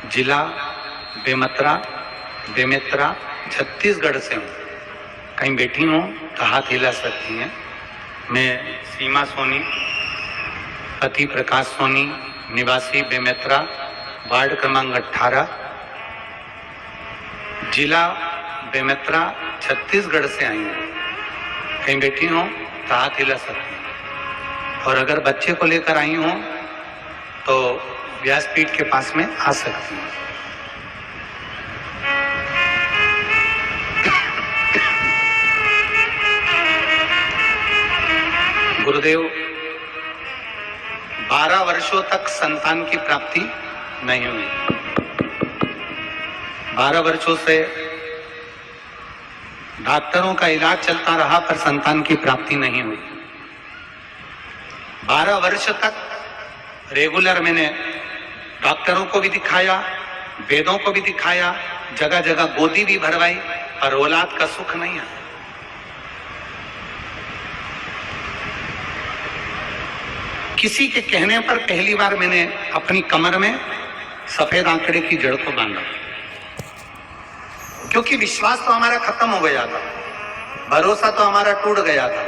जिला बेमेतरा छत्तीसगढ़ से हूँ। कहीं बैठी हूँ तो हाथ हिला सकती हैं। मैं सीमा सोनी, पति प्रकाश सोनी, निवासी बेमेतरा, वार्ड क्रमांक 18, जिला बेमेतरा, छत्तीसगढ़ से आई हूँ। कहीं बैठी हूँ तो हाथ हिला सकती हैं। और अगर बच्चे को लेकर आई हूँ तो व्यासपीठ के पास में आ सकती हूँ। गुरुदेव, 12 वर्षों तक संतान की प्राप्ति नहीं हुई। 12 वर्षों से डॉक्टरों का इलाज चलता रहा पर संतान की प्राप्ति नहीं हुई। 12 वर्ष तक रेगुलर मैंने डॉक्टरों को भी दिखाया, वेदों को भी दिखाया, जगह जगह गोदी भी भरवाई, पर औलाद का सुख नहीं आया। किसी के कहने पर पहली बार मैंने अपनी कमर में सफेद आंकड़े की जड़ को बांधा, क्योंकि विश्वास तो हमारा खत्म हो गया था, भरोसा तो हमारा टूट गया था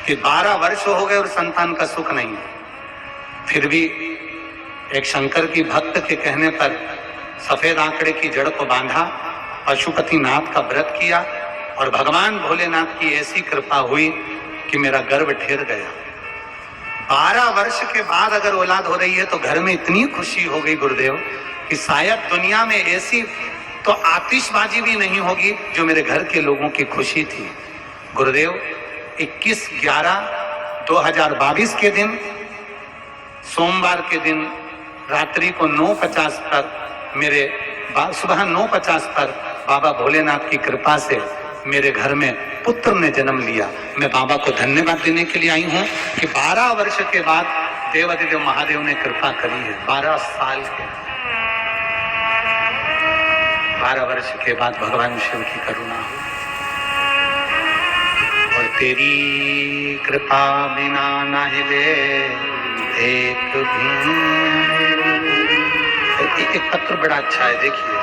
कि 12 वर्ष हो गए और संतान का सुख नहीं है। फिर भी एक शंकर की भक्त के कहने पर सफेद आंकड़े की जड़ को बांधा, पशुपतिनाथ का व्रत किया और भगवान भोलेनाथ की ऐसी कृपा हुई कि मेरा गर्भ ठहर गया। 12 वर्ष के बाद अगर औलाद हो रही है तो घर में इतनी खुशी हो गई गुरुदेव कि शायद दुनिया में ऐसी तो आतिशबाजी भी नहीं होगी जो मेरे घर के लोगों की खुशी थी। गुरुदेव, 21/11/2022 के दिन, सोमवार के दिन रात्रि को 9:50 पर सुबह 9:50 पर बाबा भोलेनाथ की कृपा से मेरे घर में पुत्र ने जन्म लिया। मैं बाबा को धन्यवाद देने के लिए आई हूँ कि 12 वर्ष के बाद देवाधिदेव महादेव ने कृपा करी है। 12 साल के 12 वर्ष के बाद भगवान शिव की करुणा हुई। और तेरी कृपा बिना न हिले एक पत्र बड़ा अच्छा है, देखिए।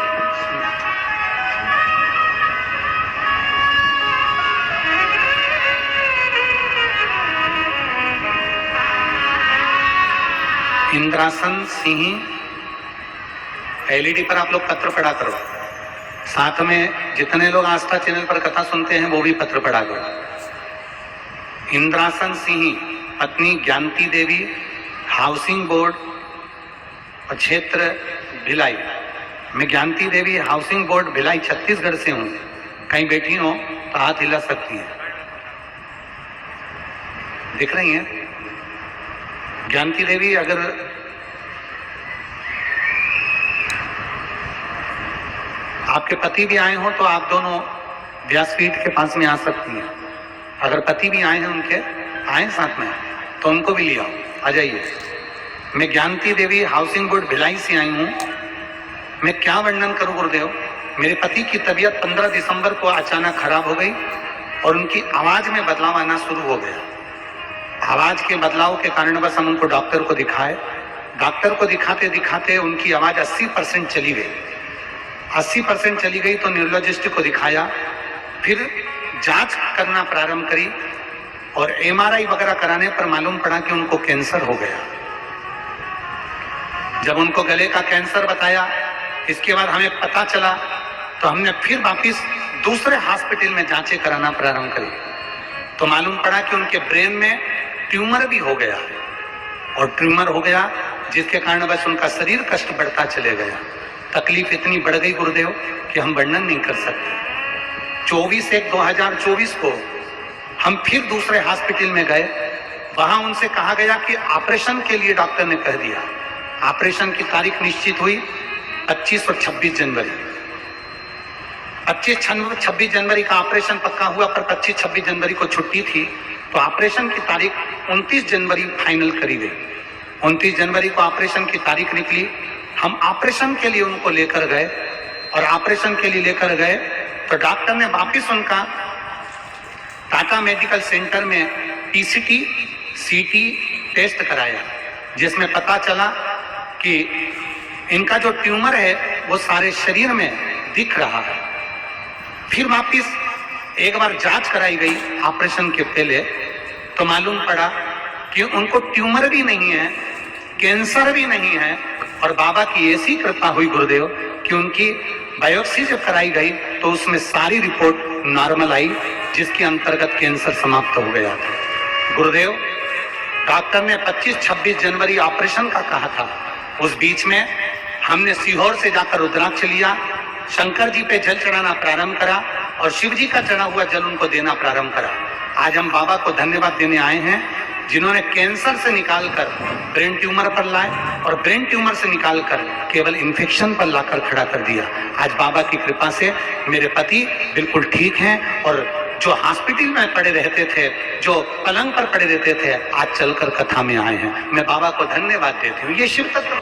इंद्रासन सिंह, एलईडी पर आप लोग पत्र पढ़ा करो, साथ में जितने लोग आस्था चैनल पर कथा सुनते हैं वो भी पत्र पढ़ा करो। इंद्रासन सिंह, पत्नी ज्ञानती देवी, हाउसिंग बोर्ड और क्षेत्र भिलाई। मैं ज्ञानती देवी, हाउसिंग बोर्ड भिलाई, छत्तीसगढ़ से हूँ। कहीं बैठी हो तो हाथ हिला सकती है। दिख रही हैं ज्ञानती देवी? अगर आपके पति भी आए हो तो आप दोनों व्यासपीठ के पास में आ सकती हैं। अगर पति भी आए हैं उनके, आए साथ में, तो उनको भी ले आओ, आ जाइए। मैं ज्ञानती देवी, हाउसिंग बोर्ड भिलाई से आई हूँ। मैं क्या वर्णन करूं गुरुदेव। मेरे पति की तबीयत 15 दिसंबर को अचानक खराब हो गई और उनकी आवाज में बदलाव आना शुरू हो गया। आवाज के बदलाव के कारणवश हम उनको डॉक्टर को दिखाए। डॉक्टर को दिखाते दिखाते उनकी आवाज 80% चली गई। 80% चली गई तो न्यूरोलॉजिस्ट को दिखाया, फिर जांच करना प्रारंभ करी और एमआरआई वगैरह कराने पर मालूम पड़ा कि उनको कैंसर हो गया। जब उनको गले का कैंसर बताया, इसके बाद हमें पता चला तो हमने फिर वापिस दूसरे हॉस्पिटल में जांचें कराना प्रारंभ करी तो मालूम पड़ा कि उनके ब्रेन में ट्यूमर भी हो गया और ट्यूमर हो गया जिसके कारण बस उनका शरीर कष्ट बढ़ता चले गया। तकलीफ इतनी बढ़ गई गुरुदेव कि हम वर्णन नहीं कर सकते। 24/1/2024 को हम फिर दूसरे हॉस्पिटल में गए। वहां उनसे कहा गया कि ऑपरेशन के लिए डॉक्टर ने कह दिया। ऑपरेशन की तारीख निश्चित हुई 25 और 26 जनवरी। 25-26 जनवरी का ऑपरेशन पक्का हुआ, पर 25-26 जनवरी को छुट्टी थी तो ऑपरेशन की तारीख 29 जनवरी फाइनल करी गई। 29 जनवरी को ऑपरेशन की तारीख निकली। हम ऑपरेशन के लिए उनको लेकर गए और ऑपरेशन के लिए लेकर गए तो डॉक्टर ने वापिस उनका टाटा मेडिकल सेंटर में पीसीटी सीटी टेस्ट कराया, जिसमें पता चला कि इनका जो ट्यूमर है वो सारे शरीर में दिख रहा है। फिर वापिस एक बार जांच कराई गई ऑपरेशन के पहले, तो मालूम पड़ा कि उनको ट्यूमर भी नहीं है, कैंसर भी नहीं है, और बाबा की ऐसी कृपा हुई गुरुदेव कि उनकी बायोप्सी जब कराई गई तो उसमें सारी रिपोर्ट नॉर्मल आई, जिसके अंतर्गत कैंसर समाप्त हो गया था। गुरुदेव, डॉक्टर ने 25-26 जनवरी ऑपरेशन का कहा था। उस बीच में हमने सीहोर से जाकर रुद्राक्ष लिया, शंकर जी पे जल चढ़ाना प्रारंभ करा और शिव जी का चढ़ा हुआ जल उनको देना प्रारंभ करा। आज हम बाबा को धन्यवाद देने आए हैं, जिन्होंने कैंसर से निकालकर ब्रेन ट्यूमर पर लाए और ब्रेन ट्यूमर से निकालकर केवल इन्फेक्शन पर लाकर खड़ा कर दिया। आज बाबा की कृपा से मेरे पति बिल्कुल ठीक हैं, और जो हॉस्पिटल में पड़े रहते थे, जो पलंग पर पड़े रहते थे, आज चलकर कथा में आए हैं। मैं बाबा को धन्यवाद देती हूँ। ये शिव तत्व